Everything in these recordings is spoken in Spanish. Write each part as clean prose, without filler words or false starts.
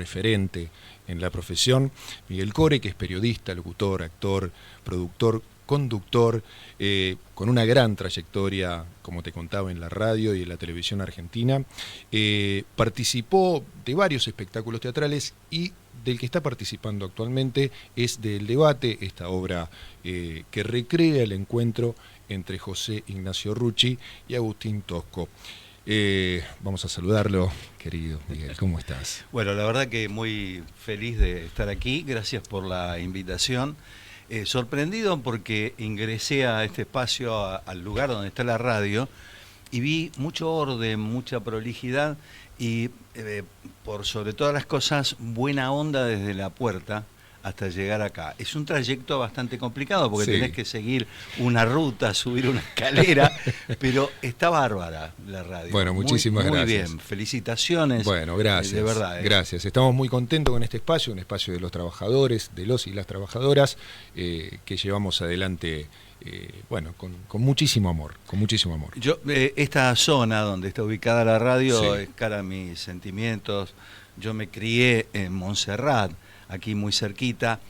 referente en la profesión, Miguel Core, que es periodista, locutor, actor, productor, conductor, con una gran trayectoria, como te contaba, en la radio y en la televisión argentina. Participó de varios espectáculos teatrales y del que está participando actualmente es del Debate, esta obra que recrea el encuentro entre José Ignacio Rucci y Agustín Tosco. Vamos a saludarlo, querido Miguel, ¿cómo estás? Bueno, la verdad que muy feliz de estar aquí, gracias por la invitación. Sorprendido porque ingresé a este espacio, al lugar donde está la radio, y vi mucho orden, mucha prolijidad y, por sobre todas las cosas, buena onda desde la puerta hasta llegar acá. Es un trayecto bastante complicado porque Sí. tenés que seguir una ruta, subir una escalera, pero está bárbara la radio. Bueno, muchísimas muy gracias. Muy bien, felicitaciones. Bueno, gracias. De verdad. Gracias. Estamos muy contentos con este espacio, un espacio de los trabajadores, de los y las trabajadoras, que llevamos adelante, bueno, con muchísimo amor, con muchísimo amor. Yo, esta zona donde está ubicada la radio, Sí. es cara a mis sentimientos. Yo me crié en Montserrat, aquí muy cerquita.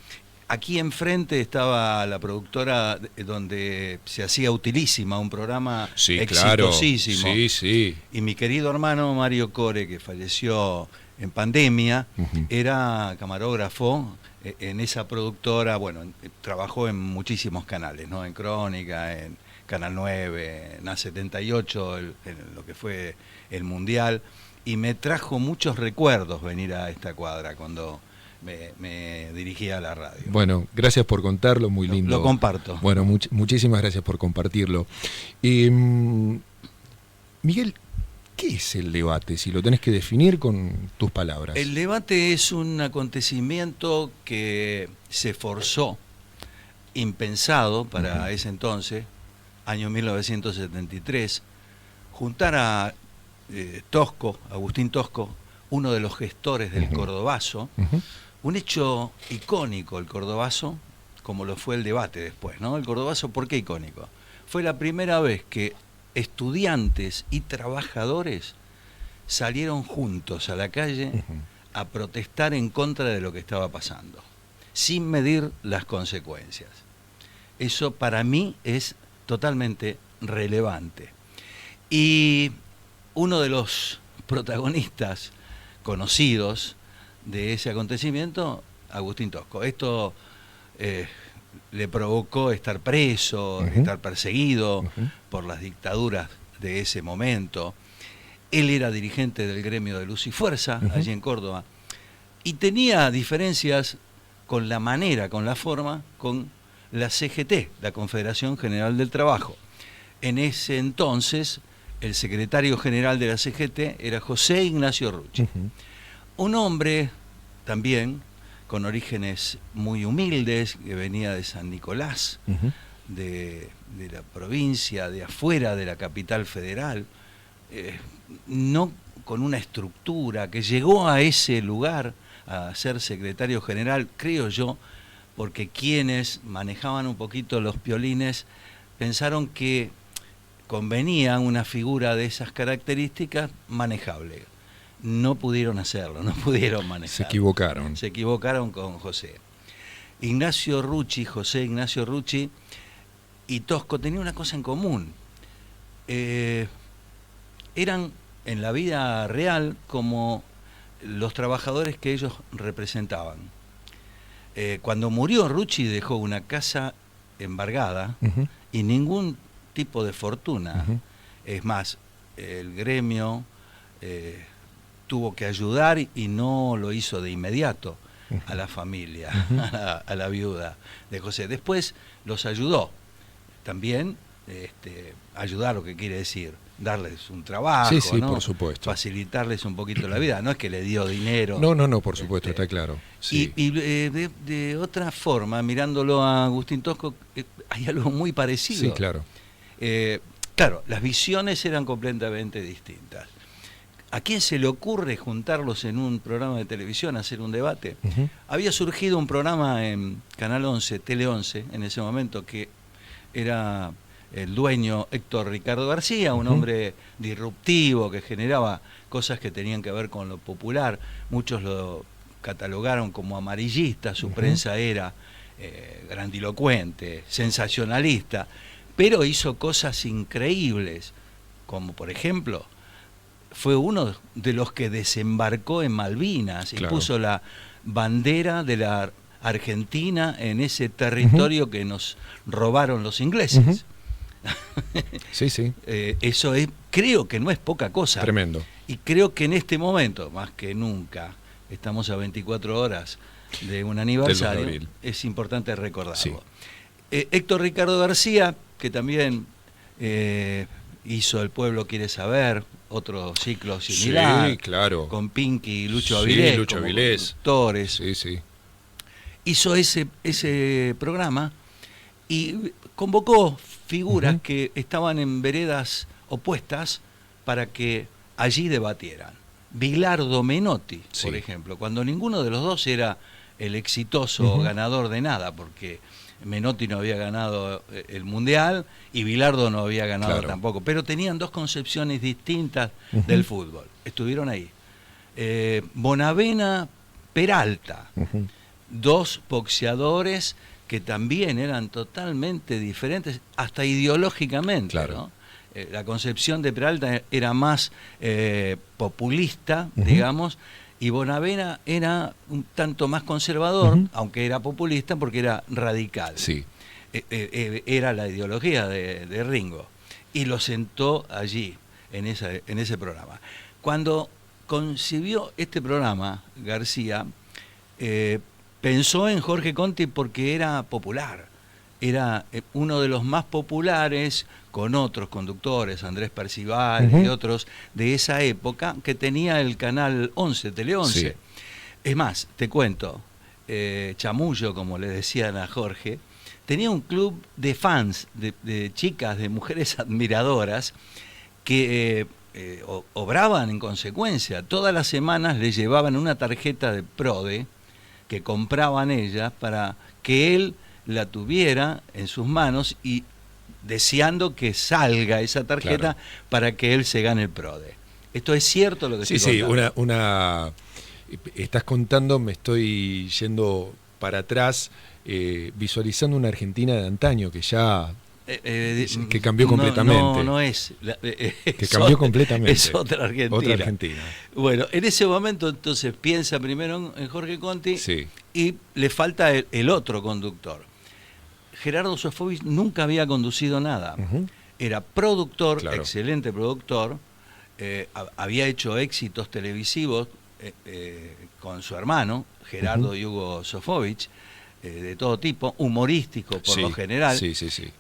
Aquí enfrente estaba la productora donde se hacía Utilísima, un programa Sí, claro. exitosísimo. Sí, sí. Y mi querido hermano Mario Core, que falleció en pandemia, era camarógrafo en esa productora. Bueno, trabajó en muchísimos canales, ¿no? En Crónica, en Canal 9, en A78, en lo que fue el Mundial. Y me trajo muchos recuerdos venir a esta cuadra cuando me dirigía a la radio. Bueno, gracias por contarlo, muy lindo. Lo comparto. Bueno, muchísimas gracias por compartirlo. Miguel, ¿qué es el debate? Si lo tenés que definir con tus palabras. El debate es un acontecimiento que se forzó, impensado para ese entonces, año 1973, juntar a Tosco, Agustín Tosco, uno de los gestores del Cordobazo, un hecho icónico, el Cordobazo, como lo fue el debate después, ¿no? El Cordobazo, ¿por qué icónico? Fue la primera vez que estudiantes y trabajadores salieron juntos a la calle a protestar en contra de lo que estaba pasando, sin medir las consecuencias. Eso para mí es totalmente relevante. Y uno de los protagonistas conocidos de ese acontecimiento, Agustín Tosco. Esto le provocó estar preso, estar perseguido por las dictaduras de ese momento. Él era dirigente del gremio de Luz y Fuerza, allí en Córdoba, y tenía diferencias con la manera, con la forma, con la CGT, la Confederación General del Trabajo. En ese entonces, el secretario general de la CGT era José Ignacio Rucci. Un hombre también con orígenes muy humildes, que venía de San Nicolás, de la provincia, de afuera de la capital federal, no con una estructura, que llegó a ese lugar a ser secretario general, creo yo, porque quienes manejaban un poquito los piolines pensaron que convenía una figura de esas características manejable. No pudieron hacerlo, no pudieron manejarlo. Se equivocaron. Se equivocaron con José. Ignacio Rucci, José Ignacio Rucci y Tosco tenían una cosa en común. Eran en la vida real como los trabajadores que ellos representaban. Cuando murió Rucci dejó una casa embargada y ningún tipo de fortuna. Es más, el gremio tuvo que ayudar y no lo hizo de inmediato a la familia, a la viuda de José. Después los ayudó. También ayudar, lo que quiere decir, darles un trabajo, sí, ¿no? Por supuesto. Facilitarles un poquito la vida. No es que le dio dinero. No, por supuesto, está claro. Sí. Y de otra forma, mirándolo a Agustín Tosco, hay algo muy parecido. Sí, claro. Claro, las visiones eran completamente distintas. ¿A quién se le ocurre juntarlos en un programa de televisión, hacer un debate? Había surgido un programa en Canal 11, Tele 11, en ese momento, que era el dueño Héctor Ricardo García, un hombre disruptivo que generaba cosas que tenían que ver con lo popular. Muchos lo catalogaron como amarillista, su prensa era grandilocuente, sensacionalista, pero hizo cosas increíbles, como por ejemplo, fue uno de los que desembarcó en Malvinas y puso la bandera de la Argentina en ese territorio que nos robaron los ingleses. Sí, sí. Eso creo que no es poca cosa. Tremendo. Y creo que en este momento, más que nunca, estamos a 24 horas de un aniversario, es importante recordarlo. Sí. Héctor Ricardo García, que también hizo El Pueblo Quiere Saber, otro ciclo similar, sí, claro, con Pinky y Lucho Avilés, Lucho como Avilés, conductores. Sí, sí. Hizo ese programa y convocó figuras que estaban en veredas opuestas para que allí debatieran. Bilardo Menotti, por ejemplo, cuando ninguno de los dos era el exitoso ganador de nada, porque Menotti no había ganado el Mundial y Bilardo no había ganado tampoco, pero tenían dos concepciones distintas del fútbol. Estuvieron ahí. Bonavena Peralta, dos boxeadores que también eran totalmente diferentes, hasta ideológicamente, ¿no? La concepción de Peralta era más populista, digamos, y Bonavena era un tanto más conservador, aunque era populista porque era radical. Sí. Era la ideología de Ringo. Y lo sentó allí, en ese programa. Cuando concibió este programa, García pensó en Jorge Conti porque era popular. Era uno de los más populares, con otros conductores, Andrés Percival y otros de esa época, que tenía el canal 11, Tele 11. Sí. Es más, te cuento, Chamullo, como le decían a Jorge, tenía un club de fans, de chicas, de mujeres admiradoras, que obraban en consecuencia. Todas las semanas le llevaban una tarjeta de PRODE que compraban ellas para que él la tuviera en sus manos y deseando que salga esa tarjeta para que él se gane el PRODE. ¿Esto es cierto lo que estoy contando? Estás contando, me estoy yendo para atrás, visualizando una Argentina de antaño que ya que cambió completamente. No es. Que cambió completamente. Es otra Argentina. Otra Argentina. Bueno, en ese momento entonces piensa primero en Jorge Conti y le falta el otro conductor. Gerardo Sofovich nunca había conducido nada. Era productor, excelente productor, había hecho éxitos televisivos con su hermano, Gerardo y Hugo Sofovich, de todo tipo, humorístico por lo general,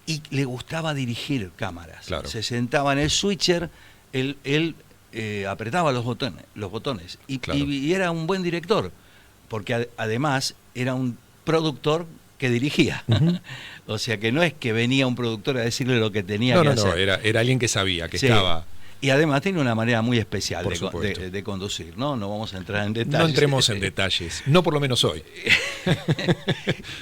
y le gustaba dirigir cámaras. Se sentaba en el switcher, él apretaba los botones y era un buen director, porque además era un productor que dirigía. O sea que no es que venía un productor a decirle lo que tenía que hacer. No, era alguien que sabía, que estaba. Y además tiene una manera muy especial de conducir, ¿no? No vamos a entrar en detalles. No entremos en detalles, no por lo menos hoy.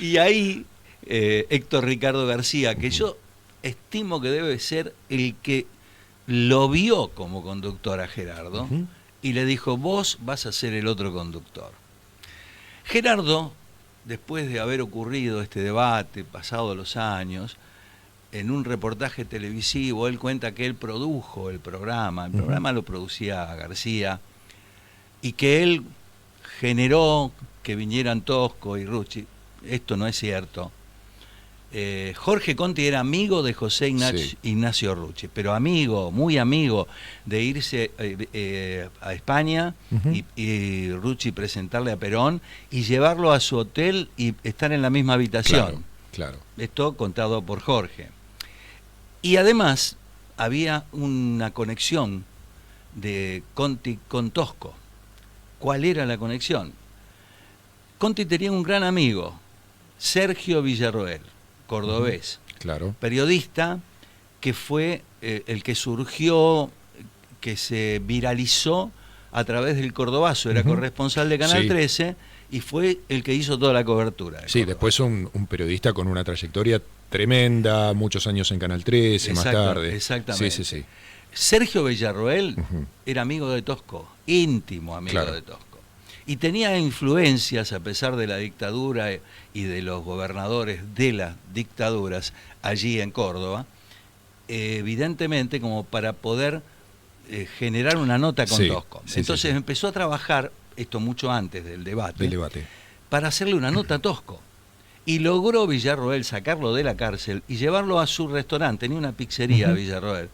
Y ahí Héctor Ricardo García, que yo estimo que debe ser el que lo vio como conductor a Gerardo, y le dijo, vos vas a ser el otro conductor. Gerardo, después de haber ocurrido este debate, pasados los años, en un reportaje televisivo, él cuenta que él produjo el programa lo producía García, y que él generó que vinieran Tosco y Rucci. Esto no es cierto. Jorge Conti era amigo de José Ignacio Rucci, pero amigo, muy amigo, de irse a España y Rucci presentarle a Perón y llevarlo a su hotel y estar en la misma habitación. Claro. Esto contado por Jorge. Y además había una conexión de Conti con Tosco. ¿Cuál era la conexión? Conti tenía un gran amigo, Sergio Villarroel, cordobés, periodista que fue el que surgió, que se viralizó a través del Cordobazo, era corresponsal de Canal 13 y fue el que hizo toda la cobertura. Sí, después un periodista con una trayectoria tremenda, muchos años en Canal 13, más tarde. Exactamente. Sí. Sergio Villarroel era amigo de Tosco, íntimo amigo de Tosco. Y tenía influencias, a pesar de la dictadura y de los gobernadores de las dictaduras allí en Córdoba, evidentemente como para poder generar una nota con Tosco. Entonces empezó a trabajar, esto mucho antes del debate, para hacerle una nota a Tosco. Y logró Villarroel sacarlo de la cárcel y llevarlo a su restaurante. Tenía una pizzería Villarroel.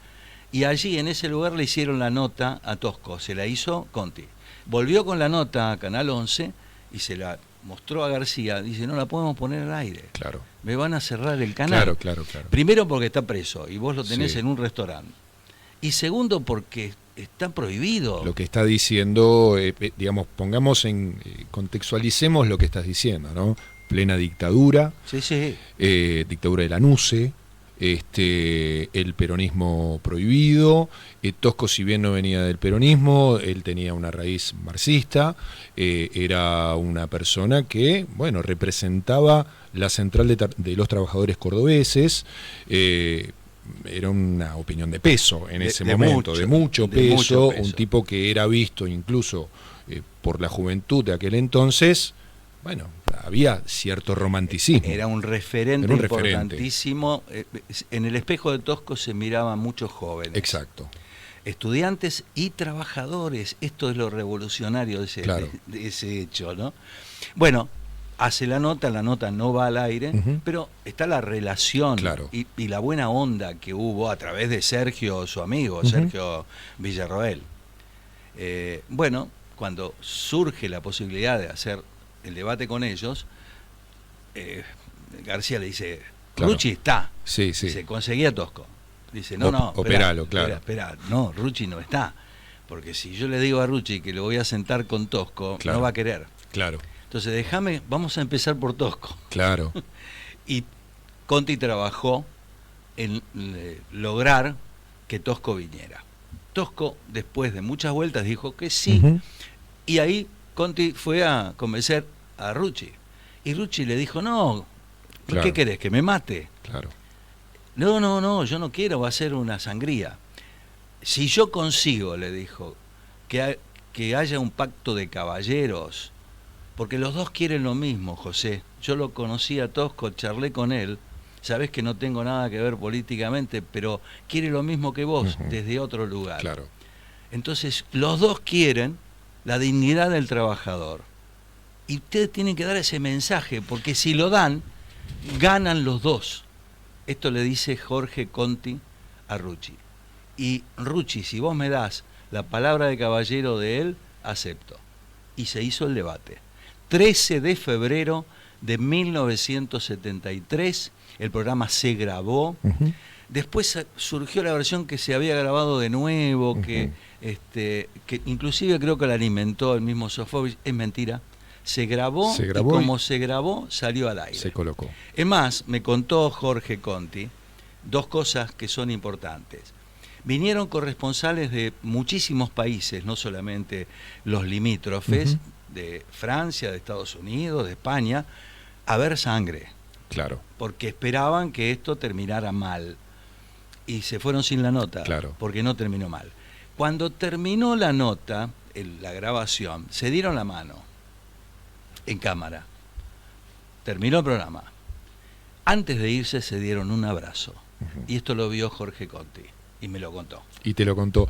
Y allí, en ese lugar, le hicieron la nota a Tosco. Se la hizo Conti. Volvió con la nota a Canal 11 y se la mostró a García. Dice, no la podemos poner al aire. Claro. Me van a cerrar el canal. Claro. Primero porque está preso y vos lo tenés en un restaurante. Y segundo porque está prohibido. Lo que está diciendo, digamos, contextualicemos lo que estás diciendo, ¿no? Plena dictadura, dictadura de la NUCE, el peronismo prohibido. Tosco, si bien no venía del peronismo, él tenía una raíz marxista, era una persona que, bueno, representaba la central de los trabajadores cordobeses. Era una opinión de peso en ese momento, de mucho peso, un tipo que era visto incluso por la juventud de aquel entonces. Bueno, había cierto romanticismo. Era un referente importantísimo. En el espejo de Tosco se miraban muchos jóvenes. Exacto. Estudiantes y trabajadores. Esto es lo revolucionario de ese hecho, ¿no? Bueno, hace la nota no va al aire, pero está la relación y la buena onda que hubo a través de Sergio, su amigo, Sergio Villarroel. Bueno, cuando surge la posibilidad de hacer el debate con ellos, García le dice, Rucci está. Se conseguía Tosco. Dice, no, operalo, espera, no, Rucci no está. Porque si yo le digo a Rucci que lo voy a sentar con Tosco, no va a querer. Claro. Entonces vamos a empezar por Tosco. Claro. Y Conti trabajó en lograr que Tosco viniera. Tosco, después de muchas vueltas, dijo que sí. Y ahí Conti fue a convencer a Rucci. Y Rucci le dijo, no, ¿qué querés? ¿Que me mate? Claro. No, yo no quiero, va a ser una sangría. Si yo consigo, le dijo, que haya un pacto de caballeros, porque los dos quieren lo mismo, José. Yo lo conocí a Tosco, charlé con él, sabés que no tengo nada que ver políticamente, pero quiere lo mismo que vos, desde otro lugar. Claro. Entonces, los dos quieren la dignidad del trabajador. Y ustedes tienen que dar ese mensaje, porque si lo dan, ganan los dos. Esto le dice Jorge Conti a Rucci. Y Rucci, si vos me das la palabra de caballero de él, acepto. Y se hizo el debate. 13 de febrero de 1973, el programa se grabó. Después surgió la versión que se había grabado de nuevo, que inclusive creo que la alimentó el mismo Sofovich. Es mentira. Se grabó y como se grabó, salió al aire. Se colocó. Es más, me contó Jorge Conti dos cosas que son importantes. Vinieron corresponsales de muchísimos países, no solamente los limítrofes, de Francia, de Estados Unidos, de España, a ver sangre. Claro. Porque esperaban que esto terminara mal. Y se fueron sin la nota, porque no terminó mal. Cuando terminó la nota, la grabación, se dieron la mano en cámara. Terminó el programa. Antes de irse se dieron un abrazo. Y esto lo vio Jorge Conti y me lo contó. Y te lo contó.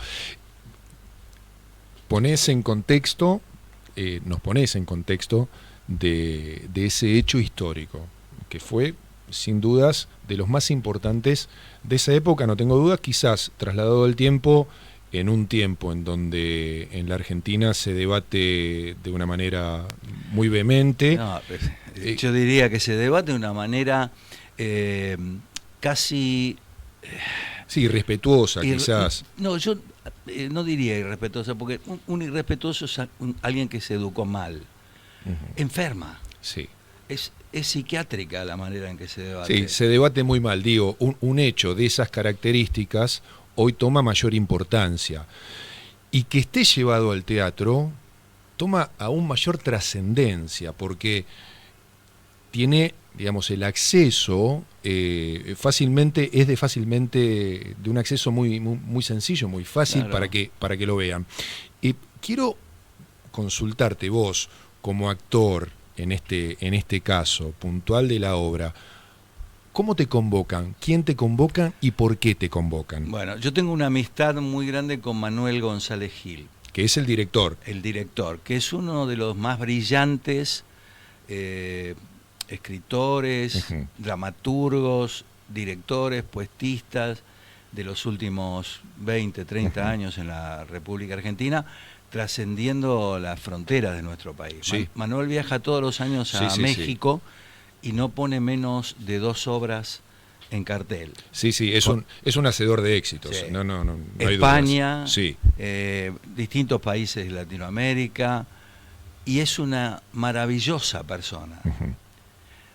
Ponés en contexto, nos ponés en contexto de ese hecho histórico, que fue, sin dudas, de los más importantes de esa época, no tengo dudas, quizás trasladado el tiempo, en un tiempo en donde en la Argentina se debate de una manera muy vehemente. No, pues, yo diría que se debate de una manera casi... sí, irrespetuosa, quizás. No, yo no diría irrespetuosa, porque un irrespetuoso es alguien que se educó mal, enferma. Sí. Es psiquiátrica la manera en que se debate. Sí, se debate muy mal. Digo, un hecho de esas características hoy toma mayor importancia. Y que esté llevado al teatro toma aún mayor trascendencia, porque tiene, digamos, el acceso es de un acceso muy sencillo, muy fácil, claro, para que lo vean. Quiero consultarte vos como actor en este caso puntual de la obra. ¿Cómo te convocan? ¿Quién te convoca y por qué te convocan? Bueno, yo tengo una amistad muy grande con Manuel González Gil. Que es el director. El director, que es uno de los más brillantes escritores, dramaturgos, directores, puestistas de los últimos 20, 30 años en la República Argentina, trascendiendo las fronteras de nuestro país. Sí. Manuel viaja todos los años a México y no pone menos de 2 obras en cartel. Sí, es un hacedor de éxitos. Sí. No España, hay dudas. Sí. Distintos países de Latinoamérica, y es una maravillosa persona.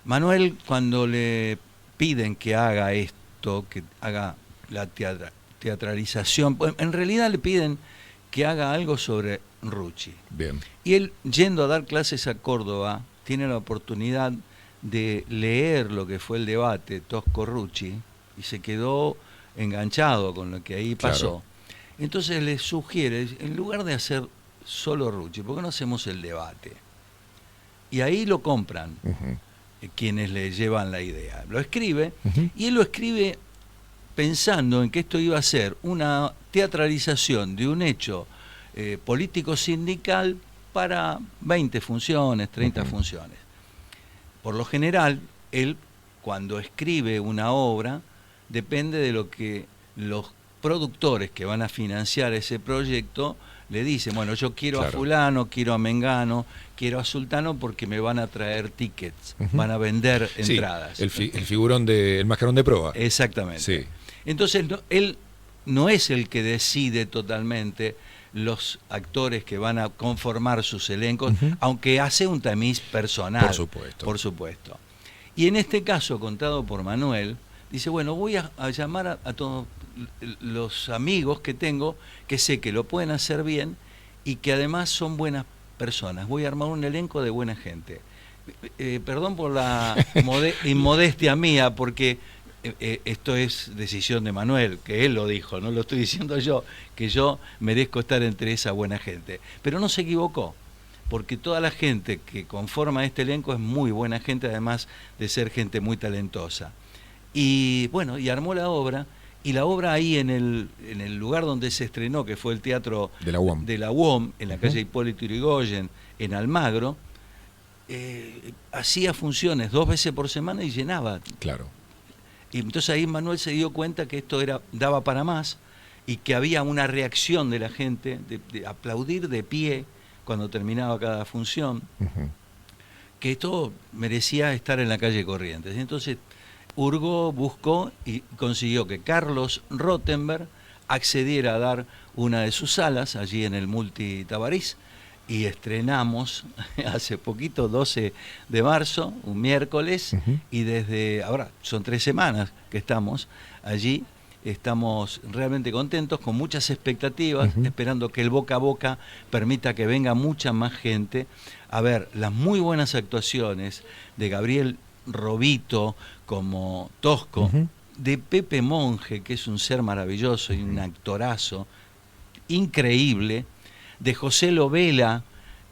Manuel, cuando le piden que haga esto, que haga la teatralización, en realidad le piden que haga algo sobre Rucci. Bien. Y él, yendo a dar clases a Córdoba, tiene la oportunidad de leer lo que fue el debate Tosco-Rucci y se quedó enganchado con lo que ahí pasó. Claro. Entonces le sugiere, en lugar de hacer solo Rucci, ¿por qué no hacemos el debate? Y ahí lo compran quienes le llevan la idea. Lo escribe y él lo escribe pensando en que esto iba a ser una teatralización de un hecho político-sindical para 20 funciones, 30 funciones. Por lo general, él, cuando escribe una obra, depende de lo que los productores que van a financiar ese proyecto le dicen. Bueno, yo quiero a fulano, quiero a mengano, quiero a sultano porque me van a traer tickets, van a vender entradas. El figurón el mascarón de proa. Exactamente. Sí. Entonces, él no es el que decide totalmente los actores que van a conformar sus elencos, aunque hace un tamiz personal. Por supuesto. Y en este caso, contado por Manuel, dice, bueno, voy a llamar a todos los amigos que tengo, que sé que lo pueden hacer bien y que además son buenas personas. Voy a armar un elenco de buena gente. Perdón por la inmodestia mía, porque esto es decisión de Manuel, que él lo dijo, no lo estoy diciendo yo, que yo merezco estar entre esa buena gente. Pero no se equivocó, porque toda la gente que conforma este elenco es muy buena gente, además de ser gente muy talentosa. Y bueno, y armó la obra, y la obra ahí en el lugar donde se estrenó, que fue el Teatro de la UOM, en la calle Hipólito Yrigoyen, en Almagro, hacía funciones 2 veces por semana y llenaba. Claro. Y entonces ahí Manuel se dio cuenta que esto daba para más y que había una reacción de la gente de aplaudir de pie cuando terminaba cada función, que esto merecía estar en la calle Corrientes. Entonces hurgó, buscó y consiguió que Carlos Rottenberg accediera a dar una de sus salas allí en el Multi Tabarís, y estrenamos hace poquito, 12 de marzo, un miércoles, y desde ahora son 3 semanas que estamos allí. Estamos realmente contentos, con muchas expectativas, esperando que el boca a boca permita que venga mucha más gente a ver las muy buenas actuaciones de Gabriel Robito como Tosco, de Pepe Monge, que es un ser maravilloso y un actorazo increíble, de José Lovela,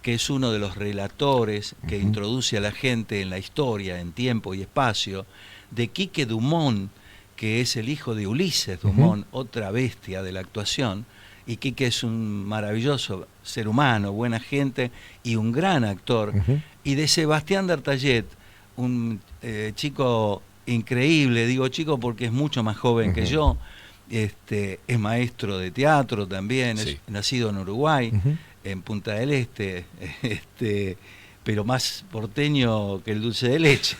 que es uno de los relatores que introduce a la gente en la historia, en tiempo y espacio, de Quique Dumont, que es el hijo de Ulises Dumont, otra bestia de la actuación, y Quique es un maravilloso ser humano, buena gente y un gran actor, y de Sebastián Dartallet, un chico increíble, digo chico porque es mucho más joven que yo, es maestro de teatro también, es nacido en Uruguay, en Punta del Este, pero más porteño que el dulce de leche.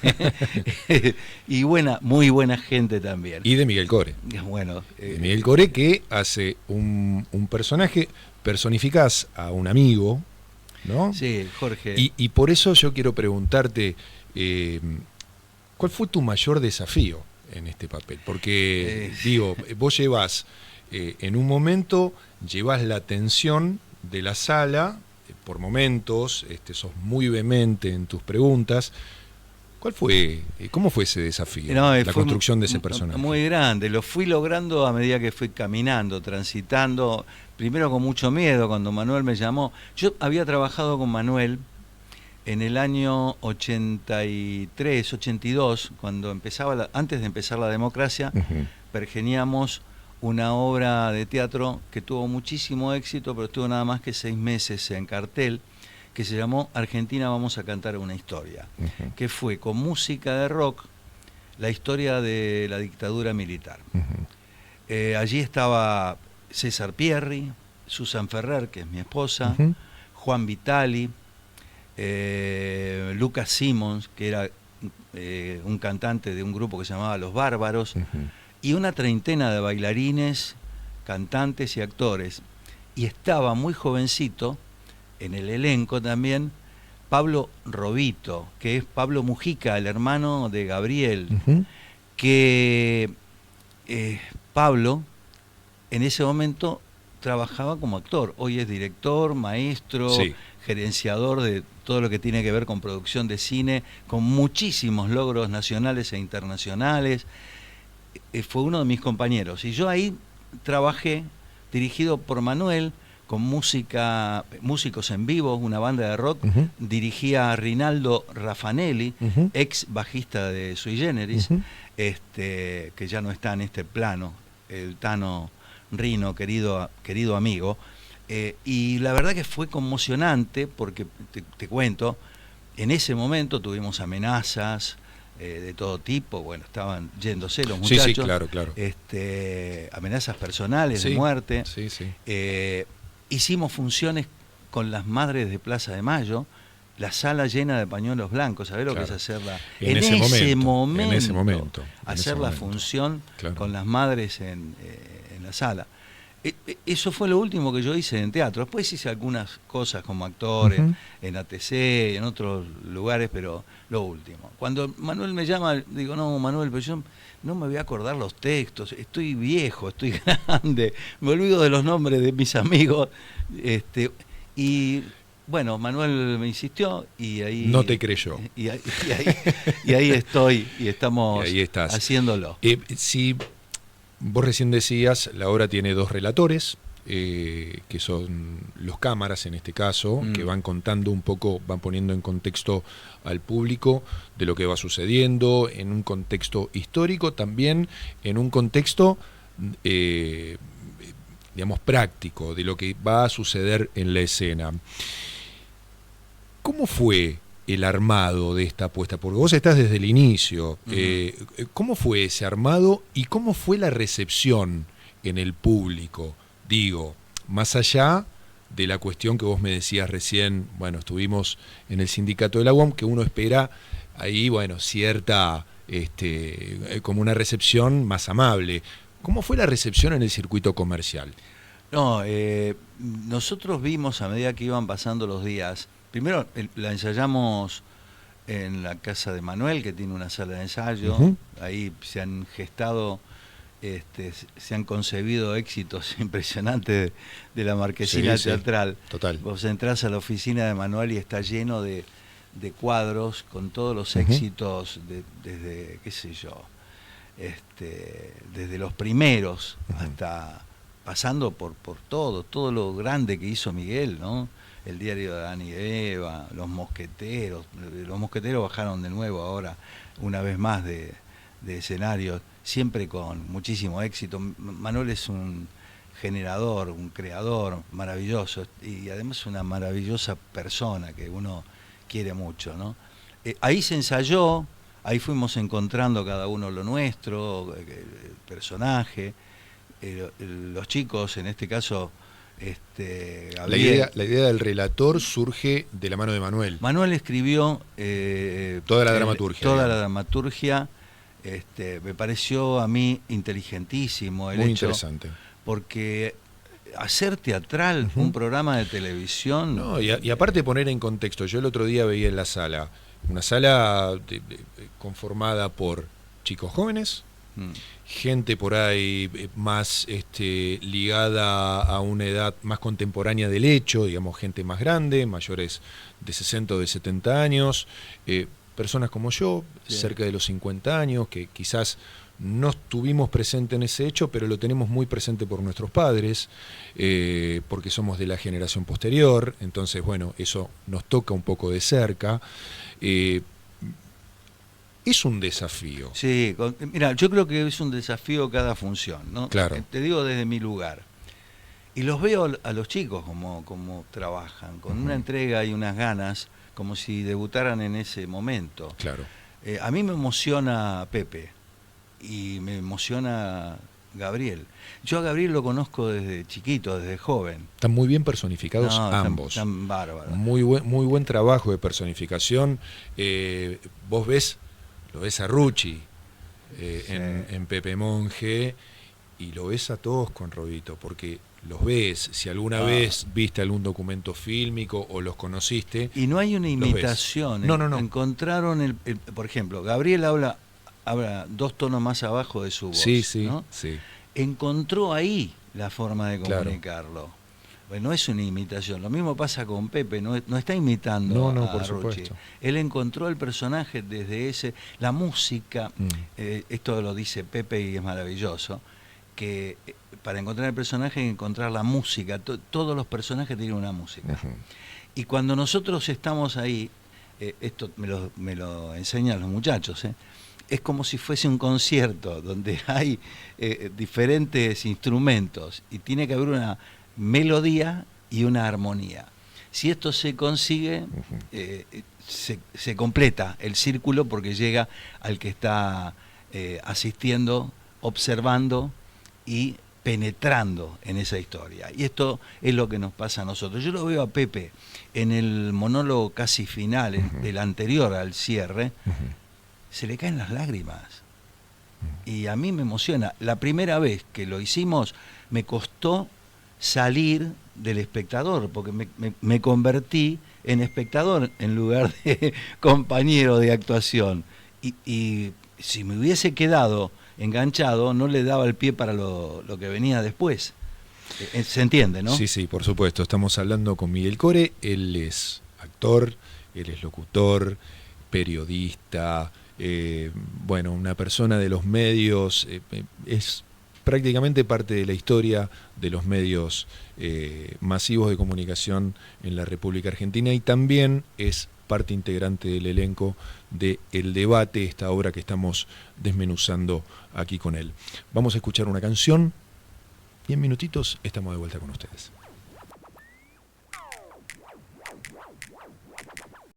Y muy buena gente también. Y de Miguel Core. Bueno, de Miguel Core, que hace un personaje, personificás a un amigo, ¿no? Sí, Jorge. Y por eso yo quiero preguntarte, ¿cuál fue tu mayor desafío en este papel? Porque, vos llevas, en un momento, llevas la atención de la sala, por momentos, sos muy vehemente en tus preguntas. ¿Cómo fue ese desafío, la construcción de ese personaje? Muy grande, lo fui logrando a medida que fui caminando, transitando, primero con mucho miedo cuando Manuel me llamó. Yo había trabajado con Manuel en el año 83, 82, cuando antes de empezar la democracia, pergeñamos una obra de teatro que tuvo muchísimo éxito, pero estuvo nada más que 6 meses en cartel, que se llamó Argentina vamos a cantar una historia, que fue con música de rock, la historia de la dictadura militar. Allí estaba César Pierri, Susan Ferrer, que es mi esposa, Juan Vitali, Lucas Simmons, que era un cantante de un grupo que se llamaba Los Bárbaros, y una treintena de bailarines, cantantes y actores. Y estaba muy jovencito, en el elenco también, Pablo Robito, que es Pablo Mujica, el hermano de Gabriel, que Pablo en ese momento trabajaba como actor. Hoy es director, maestro, gerenciador de todo lo que tiene que ver con producción de cine, con muchísimos logros nacionales e internacionales. Fue uno de mis compañeros. Y yo ahí trabajé, dirigido por Manuel, con músicos en vivo, una banda de rock. Dirigía a Rinaldo Raffanelli, ex bajista de Sui Generis, que ya no está en este plano, el Tano Rino, querido amigo. Y la verdad que fue conmocionante, porque te cuento, en ese momento tuvimos amenazas de todo tipo, bueno, estaban yéndose los muchachos. Sí, claro. Amenazas personales, de muerte. Hicimos funciones con las madres de Plaza de Mayo, la sala llena de pañuelos blancos. ¿Sabés lo que es hacerla? En ese momento hacer la función con las madres en la sala. Eso fue lo último que yo hice en teatro. Después hice algunas cosas como actor en ATC, en otros lugares, pero lo último. Cuando Manuel me llama, digo, no, Manuel, pero yo no me voy a acordar los textos, estoy viejo, estoy grande, me olvido de los nombres de mis amigos. Y bueno, Manuel me insistió y ahí... No te creyó. Y ahí estoy, y estamos haciéndolo. Si vos recién decías, la obra tiene 2 relatores, que son los cámaras en este caso, que van contando un poco, van poniendo en contexto al público de lo que va sucediendo, en un contexto histórico, también en un contexto, digamos, práctico, de lo que va a suceder en la escena. ¿Cómo fue el armado de esta apuesta? Porque vos estás desde el inicio. ¿Cómo fue ese armado y cómo fue la recepción en el público? Digo, más allá de la cuestión que vos me decías recién, bueno, estuvimos en el sindicato de la UAM, que uno espera ahí, bueno, cierta, como una recepción más amable. ¿Cómo fue la recepción en el circuito comercial? No, nosotros vimos a medida que iban pasando los días. Primero la ensayamos en la casa de Manuel, que tiene una sala de ensayo. Ahí se han gestado, se han concebido éxitos impresionantes de la marquesina teatral. Total. Vos entrás a la oficina de Manuel y está lleno de cuadros con todos los éxitos desde, qué sé yo, desde los primeros hasta pasando por todo lo grande que hizo Miguel, ¿no? El diario de Adán y Eva, Los Mosqueteros. Los Mosqueteros bajaron de nuevo ahora, una vez más, de escenario, siempre con muchísimo éxito. Manuel es un generador, un creador maravilloso y además una maravillosa persona que uno quiere mucho, ¿no? Ahí se ensayó, ahí fuimos encontrando cada uno lo nuestro, el personaje, los chicos, en este caso... La idea del relator surge de la mano de Manuel. Manuel escribió toda la dramaturgia. Toda la dramaturgia. Me pareció a mí inteligentísimo el Muy hecho, interesante. Porque hacer teatral, un programa de televisión... No, y aparte poner en contexto, yo el otro día veía en la sala, una sala conformada por chicos jóvenes, gente por ahí más ligada a una edad más contemporánea del hecho, digamos gente más grande, mayores de 60 o de 70 años, personas como yo, Sí. cerca de los 50 años, que quizás no estuvimos presentes en ese hecho, pero lo tenemos muy presente por nuestros padres, porque somos de la generación posterior, entonces, bueno, eso nos toca un poco de cerca. Es un desafío. Sí, mira, yo creo que es un desafío cada función, ¿no? Claro. Te digo desde mi lugar. Y los veo a los chicos como trabajan, con una entrega y unas ganas, como si debutaran en ese momento. Claro. A mí me emociona Pepe y me emociona Gabriel. Yo a Gabriel lo conozco desde chiquito, desde joven. Están muy bien personificados No, ambos. Tan bárbaro. Muy buen trabajo de personificación. Vos lo ves a Rucci Sí. en Pepe Monge y lo ves a todos con Robito, porque los ves, si alguna vez viste algún documento fílmico o los conociste. Y no hay una los imitación. ves. No. Encontraron, por ejemplo, Gabriel habla 2 tonos más abajo de su voz. Sí, ¿no? sí. Encontró ahí la forma de Claro. comunicarlo. Bueno, no es una imitación. Lo mismo pasa con Pepe, no está imitando No, a por Rucci. supuesto. Él encontró el personaje desde la música, esto lo dice Pepe y es maravilloso, que para encontrar el personaje hay que encontrar la música. Todos los personajes tienen una música. Ujú. Y cuando nosotros estamos ahí, esto me lo enseñan los muchachos, es como si fuese un concierto donde hay diferentes instrumentos y tiene que haber una melodía y una armonía. Si esto se consigue, se completa el círculo porque llega al que está asistiendo, observando y penetrando en esa historia. Y esto es lo que nos pasa a nosotros. Yo lo veo a Pepe en el monólogo casi final, el anterior al cierre, se le caen las lágrimas. Y a mí me emociona. La primera vez que lo hicimos me costó salir del espectador, porque me convertí en espectador en lugar de compañero de actuación. Y si me hubiese quedado enganchado, no le daba el pie para lo que venía después. ¿Se entiende, no? Sí, por supuesto. Estamos hablando con Miguel Core. Él es actor, él es locutor, periodista, bueno, una persona de los medios, es prácticamente parte de la historia de los medios masivos de comunicación en la República Argentina y también es parte integrante del elenco de El Debate, esta obra que estamos desmenuzando aquí con él. Vamos a escuchar una canción y en minutitos estamos de vuelta con ustedes.